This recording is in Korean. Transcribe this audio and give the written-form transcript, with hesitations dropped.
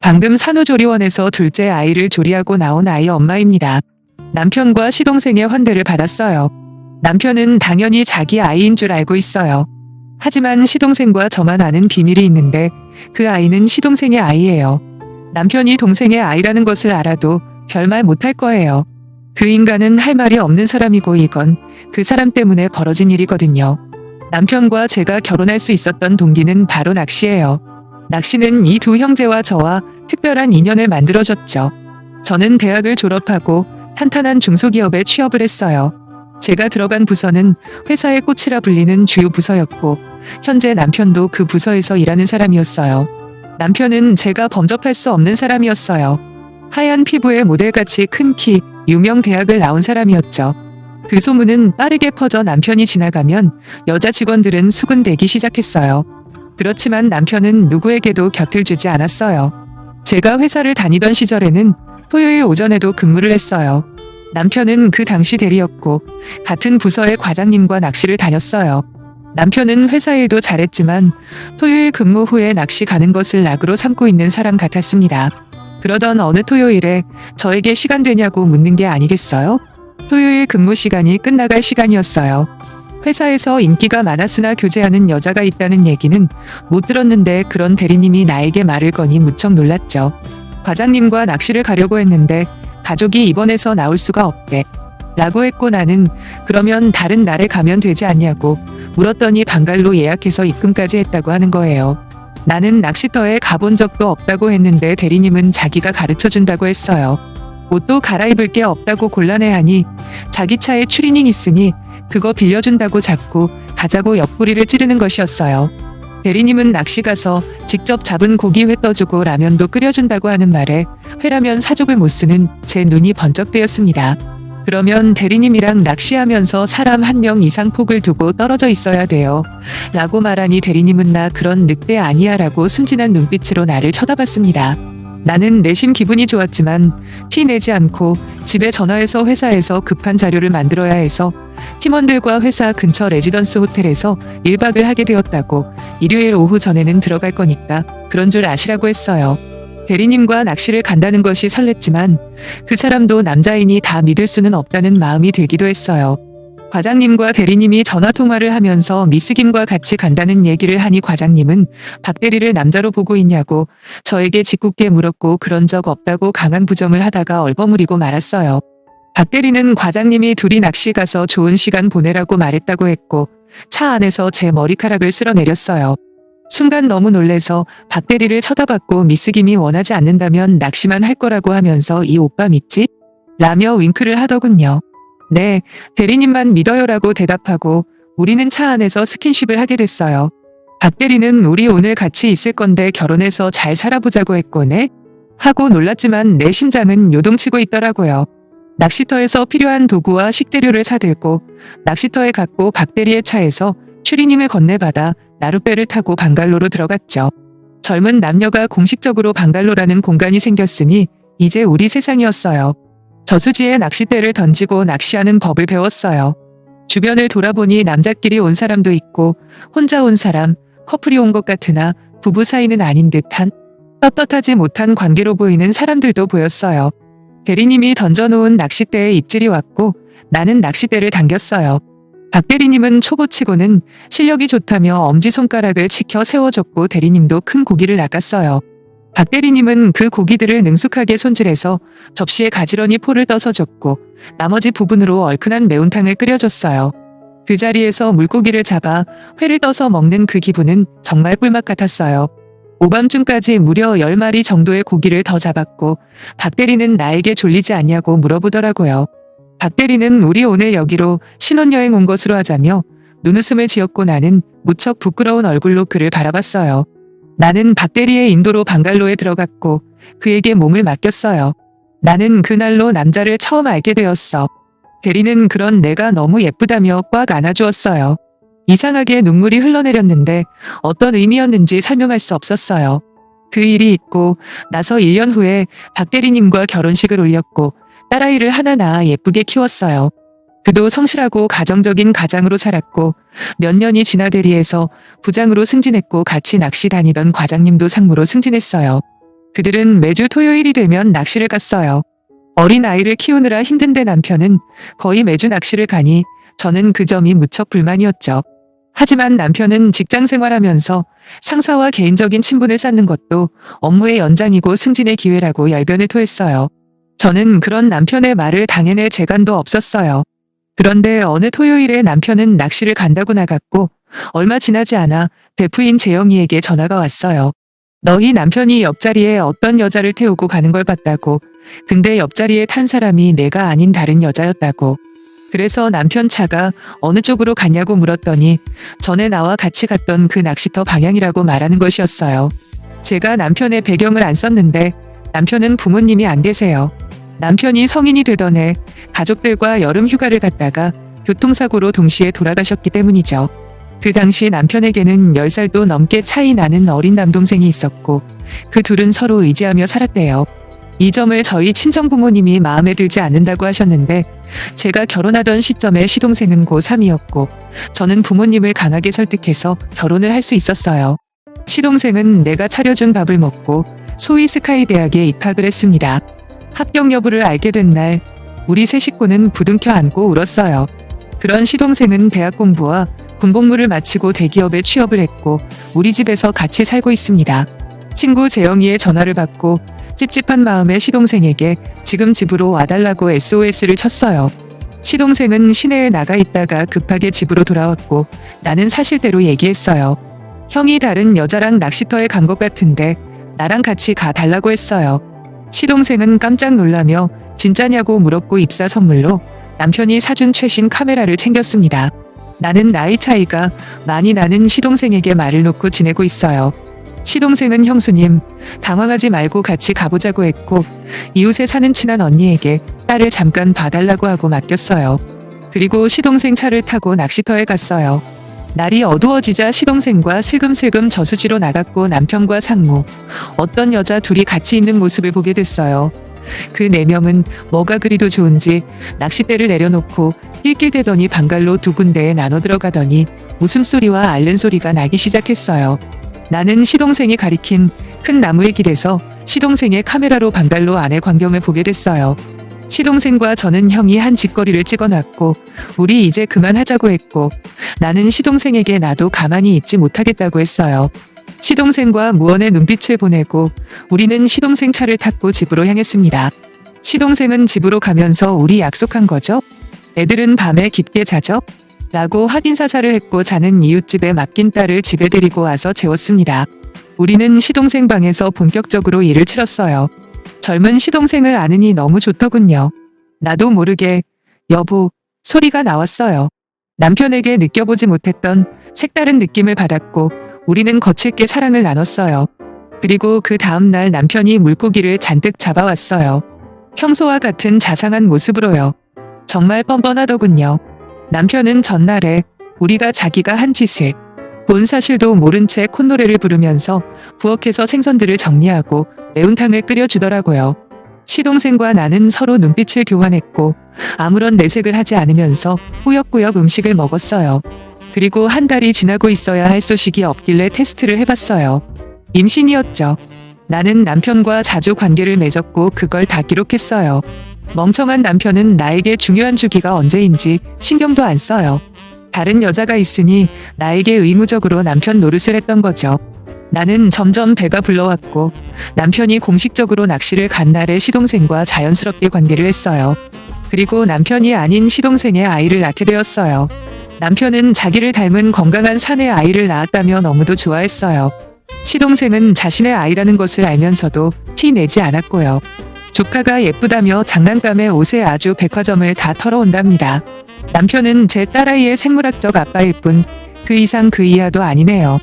방금 산후조리원에서 둘째 아이를 조리하고 나온 아이 엄마입니다. 남편과 시동생의 환대를 받았어요. 남편은 당연히 자기 아이인 줄 알고 있어요. 하지만 시동생과 저만 아는 비밀이 있는데 그 아이는 시동생의 아이예요. 남편이 동생의 아이라는 것을 알아도 별말 못할 거예요. 그 인간은 할 말이 없는 사람이고 이건 그 사람 때문에 벌어진 일이거든요. 남편과 제가 결혼할 수 있었던 동기는 바로 낚시예요. 낚시는 이 두 형제와 저와 특별한 인연을 만들어줬죠. 저는 대학을 졸업하고 탄탄한 중소기업에 취업을 했어요. 제가 들어간 부서는 회사의 꽃이라 불리는 주요 부서였고 현재 남편도 그 부서에서 일하는 사람이었어요. 남편은 제가 범접할 수 없는 사람이었어요. 하얀 피부에 모델같이 큰 키, 유명 대학을 나온 사람이었죠. 그 소문은 빠르게 퍼져 남편이 지나가면 여자 직원들은 수군대기 시작했어요. 그렇지만 남편은 누구에게도 곁을 주지 않았어요. 제가 회사를 다니던 시절에는 토요일 오전에도 근무를 했어요. 남편은 그 당시 대리였고 같은 부서의 과장님과 낚시를 다녔어요. 남편은 회사 일도 잘했지만 토요일 근무 후에 낚시 가는 것을 낙으로 삼고 있는 사람 같았습니다. 그러던 어느 토요일에 저에게 시간 되냐고 묻는 게 아니겠어요? 토요일 근무 시간이 끝나갈 시간이었어요. 회사에서 인기가 많았으나 교제하는 여자가 있다는 얘기는 못 들었는데 그런 대리님이 나에게 말을 거니 무척 놀랐죠. 과장님과 낚시를 가려고 했는데 가족이 입원해서 나올 수가 없대. 라고 했고 나는 그러면 다른 날에 가면 되지 않냐고 물었더니 방갈로 예약해서 입금까지 했다고 하는 거예요. 나는 낚시터에 가본 적도 없다고 했는데 대리님은 자기가 가르쳐준다고 했어요. 옷도 갈아입을 게 없다고 곤란해하니 자기 차에 추리닝 있으니 그거 빌려준다고 자꾸 가자고 옆구리를 찌르는 것이었어요. 대리님은 낚시 가서 직접 잡은 고기 회 떠주고 라면도 끓여준다고 하는 말에 회라면 사족을 못 쓰는 제 눈이 번쩍 뜨였습니다. 그러면 대리님이랑 낚시하면서 사람 한 명 이상 폭을 두고 떨어져 있어야 돼요. 라고 말하니 대리님은 나 그런 늑대 아니야 라고 순진한 눈빛으로 나를 쳐다봤습니다. 나는 내심 기분이 좋았지만 피 내지 않고 집에 전화해서 회사에서 급한 자료를 만들어야 해서 팀원들과 회사 근처 레지던스 호텔에서 1박을 하게 되었다고 일요일 오후 전에는 들어갈 거니까 그런 줄 아시라고 했어요. 대리님과 낚시를 간다는 것이 설렜지만 그 사람도 남자이니 다 믿을 수는 없다는 마음이 들기도 했어요. 과장님과 대리님이 전화통화를 하면서 미스 김과 같이 간다는 얘기를 하니 과장님은 박 대리를 남자로 보고 있냐고 저에게 짓궂게 물었고 그런 적 없다고 강한 부정을 하다가 얼버무리고 말았어요. 박 대리는 과장님이 둘이 낚시 가서 좋은 시간 보내라고 말했다고 했고 차 안에서 제 머리카락을 쓸어내렸어요. 순간 너무 놀래서 박 대리를 쳐다봤고 미스 김이 원하지 않는다면 낚시만 할 거라고 하면서 이 오빠 믿지? 라며 윙크를 하더군요. 네, 대리님만 믿어요라고 대답하고 우리는 차 안에서 스킨십을 하게 됐어요. 박 대리는 우리 오늘 같이 있을 건데 결혼해서 잘 살아보자고 했고 네? 하고 놀랐지만 내 심장은 요동치고 있더라고요. 낚시터에서 필요한 도구와 식재료를 사들고 낚시터에 갔고 박 대리의 차에서 추리닝을 건네받아 나룻배를 타고 방갈로로 들어갔죠. 젊은 남녀가 공식적으로 방갈로라는 공간이 생겼으니 이제 우리 세상이었어요. 저수지에 낚싯대를 던지고 낚시하는 법을 배웠어요. 주변을 돌아보니 남자끼리 온 사람도 있고 혼자 온 사람, 커플이 온 것 같으나 부부 사이는 아닌 듯한 떳떳하지 못한 관계로 보이는 사람들도 보였어요. 대리님이 던져놓은 낚싯대에 입질이 왔고 나는 낚싯대를 당겼어요. 박 대리님은 초보치고는 실력이 좋다며 엄지손가락을 치켜 세워줬고 대리님도 큰 고기를 낚았어요. 박 대리님은 그 고기들을 능숙하게 손질해서 접시에 가지런히 포를 떠서 줬고 나머지 부분으로 얼큰한 매운탕을 끓여줬어요. 그 자리에서 물고기를 잡아 회를 떠서 먹는 그 기분은 정말 꿀맛 같았어요. 오밤중까지 무려 10마리 정도의 고기를 더 잡았고 박 대리는 나에게 졸리지 않냐고 물어보더라고요. 박 대리는 우리 오늘 여기로 신혼여행 온 것으로 하자며 눈웃음을 지었고 나는 무척 부끄러운 얼굴로 그를 바라봤어요. 나는 박 대리의 인도로 방갈로에 들어갔고 그에게 몸을 맡겼어요. 나는 그날로 남자를 처음 알게 되었어. 대리는 그런 내가 너무 예쁘다며 꽉 안아주었어요. 이상하게 눈물이 흘러내렸는데 어떤 의미였는지 설명할 수 없었어요. 그 일이 있고 나서 1년 후에 박 대리님과 결혼식을 올렸고 딸아이를 하나 낳아 예쁘게 키웠어요. 그도 성실하고 가정적인 가장으로 살았고 몇 년이 지나 대리에서 부장으로 승진했고 같이 낚시 다니던 과장님도 상무로 승진했어요. 그들은 매주 토요일이 되면 낚시를 갔어요. 어린 아이를 키우느라 힘든데 남편은 거의 매주 낚시를 가니 저는 그 점이 무척 불만이었죠. 하지만 남편은 직장 생활하면서 상사와 개인적인 친분을 쌓는 것도 업무의 연장이고 승진의 기회라고 열변을 토했어요. 저는 그런 남편의 말을 당해낼 재간도 없었어요. 그런데 어느 토요일에 남편은 낚시를 간다고 나갔고 얼마 지나지 않아 베프인 재영이에게 전화가 왔어요. 너희 남편이 옆자리에 어떤 여자를 태우고 가는 걸 봤다고. 근데 옆자리에 탄 사람이 내가 아닌 다른 여자였다고. 그래서 남편 차가 어느 쪽으로 갔냐고 물었더니 전에 나와 같이 갔던 그 낚시터 방향이라고 말하는 것이었어요. 제가 남편의 배경을 안 썼는데 남편은 부모님이 안 계세요. 남편이 성인이 되던 해 가족들과 여름 휴가를 갔다가 교통사고로 동시에 돌아가셨기 때문이죠. 그 당시 남편에게는 10살도 넘게 차이 나는 어린 남동생이 있었고 그 둘은 서로 의지하며 살았대요. 이 점을 저희 친정부모님이 마음에 들지 않는다고 하셨는데 제가 결혼하던 시점에 시동생은 고3이었고 저는 부모님을 강하게 설득해서 결혼을 할 수 있었어요. 시동생은 내가 차려준 밥을 먹고 소위 스카이 대학에 입학을 했습니다. 합격 여부를 알게 된 날 우리 세 식구는 부둥켜 안고 울었어요. 그런 시동생은 대학 공부와 군복무를 마치고 대기업에 취업을 했고 우리 집에서 같이 살고 있습니다. 친구 재영이의 전화를 받고 찝찝한 마음에 시동생에게 지금 집으로 와달라고 SOS를 쳤어요. 시동생은 시내에 나가 있다가 급하게 집으로 돌아왔고 나는 사실대로 얘기했어요. 형이 다른 여자랑 낚시터에 간 것 같은데 나랑 같이 가 달라고 했어요. 시동생은 깜짝 놀라며 진짜냐고 물었고 입사 선물로 남편이 사준 최신 카메라를 챙겼습니다. 나는 나이 차이가 많이 나는 시동생에게 말을 놓고 지내고 있어요. 시동생은 형수님, 당황하지 말고 같이 가보자고 했고 이웃에 사는 친한 언니에게 딸을 잠깐 봐달라고 하고 맡겼어요. 그리고 시동생 차를 타고 낚시터에 갔어요. 날이 어두워지자 시동생과 슬금슬금 저수지로 나갔고 남편과 상무, 어떤 여자 둘이 같이 있는 모습을 보게 됐어요. 그 4명은 뭐가 그리도 좋은지 낚싯대를 내려놓고 낄낄대더니 방갈로 2군데에 나눠 들어가더니 웃음소리와 앓는 소리가 나기 시작했어요. 나는 시동생이 가리킨 큰 나무의 길에서 시동생의 카메라로 방갈로 안의 광경을 보게 됐어요. 시동생과 저는 형이 한 짓거리를 찍어놨고 우리 이제 그만하자고 했고 나는 시동생에게 나도 가만히 있지 못하겠다고 했어요. 시동생과 무언의 눈빛을 보내고 우리는 시동생 차를 탔고 집으로 향했습니다. 시동생은 집으로 가면서 우리 약속한 거죠? 애들은 밤에 깊게 자죠? 라고 확인사살을 했고 자는 이웃집에 맡긴 딸을 집에 데리고 와서 재웠습니다. 우리는 시동생 방에서 본격적으로 일을 치렀어요. 젊은 시동생을 아느니 너무 좋더군요. 나도 모르게 여보 소리가 나왔어요. 남편에게 느껴보지 못했던 색다른 느낌을 받았고 우리는 거칠게 사랑을 나눴어요. 그리고 그 다음날 남편이 물고기를 잔뜩 잡아왔어요. 평소와 같은 자상한 모습으로요. 정말 뻔뻔하더군요. 남편은 전날에 우리가 자기가 한 짓을 본 사실도 모른 채 콧노래를 부르면서 부엌에서 생선들을 정리하고 매운탕을 끓여주더라고요. 시동생과 나는 서로 눈빛을 교환했고 아무런 내색을 하지 않으면서 꾸역꾸역 음식을 먹었어요. 그리고 한 달이 지나고 있어야 할 소식이 없길래 테스트를 해봤어요. 임신이었죠. 나는 남편과 자주 관계를 맺었고 그걸 다 기록했어요. 멍청한 남편은 나에게 중요한 주기가 언제인지 신경도 안 써요. 다른 여자가 있으니 나에게 의무적으로 남편 노릇을 했던 거죠. 나는 점점 배가 불러왔고 남편이 공식적으로 낚시를 간 날에 시동생과 자연스럽게 관계를 했어요. 그리고 남편이 아닌 시동생의 아이를 낳게 되었어요. 남편은 자기를 닮은 건강한 사내 아이를 낳았다며 너무도 좋아했어요. 시동생은 자신의 아이라는 것을 알면서도 티 내지 않았고요. 조카가 예쁘다며 장난감에 옷에 아주 백화점을 다 털어온답니다. 남편은 제 딸아이의 생물학적 아빠일 뿐 그 이상 그 이하도 아니네요.